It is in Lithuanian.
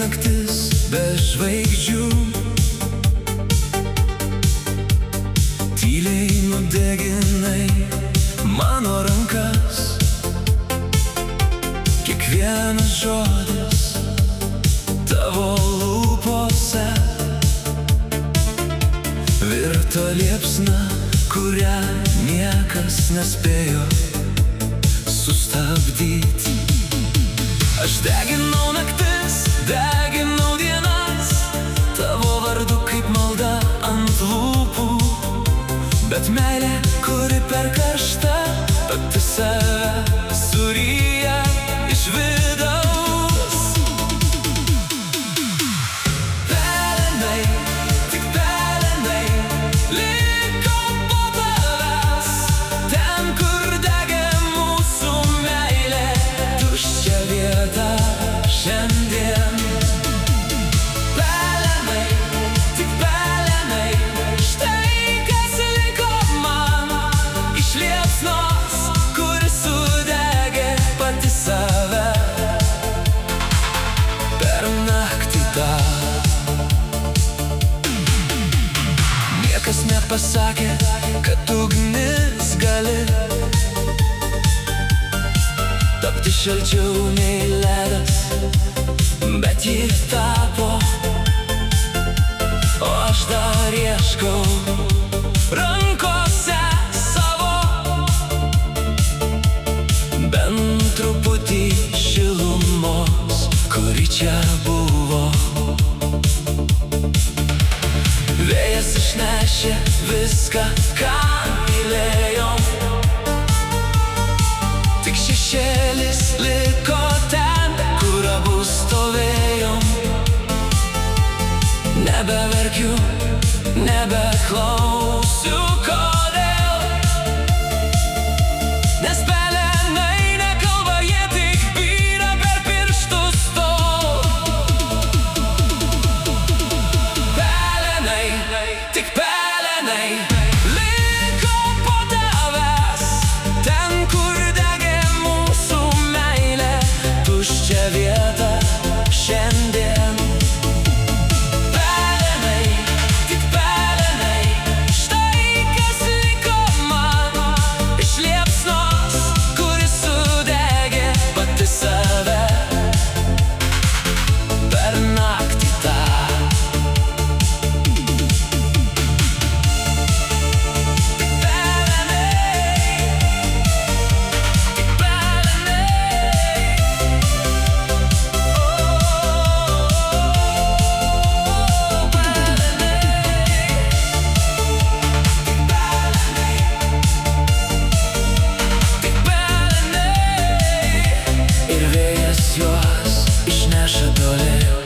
naktis be žvaigždžių, tyliai nudeginai mano rankas. Kiekvienas žodis tavo lūpose virto liepsna, kurią niekas nespėjo sustabdyti. Aš deginau naktis, deginau dienas, tavo vardu kaip malda ant lūpų. Bet meilė, kuri per karšta, pati save suryja iš vidaus. Pelenai, tik pelenai liko po tavęs, ten, kur degė mūsų meilė, tuščia vieta šiandien. Pelenai, tik pelenai, štai kas liko man iš liepsnos, kuri sudegė pati save per naktį tą. Niekas nepasakė, kad ugnis gali tapti šalčiau nei ledas, bet ji tapo, o aš dar ieškau rankose savo bent truputį šilumos, kuri čia buvo. Vėjas išnešė viską, ką mylėjom, tik šešėlis liko ten, kur abu stovėjom. Nebeverkiu, nebeklausiu, kodėl, nes pelenai nekalba, jie tik byra per pirštus tol. Pelenai, tik pelenai liko po tavęs, ten, kur degė mūsų meilė, tuščia vieta šiandien. Pelenai, tik pelenai, štai kas liko man iš liepsnos, kuri sudegė pati save per naktį tą. Ir vėjas juos išneša toli.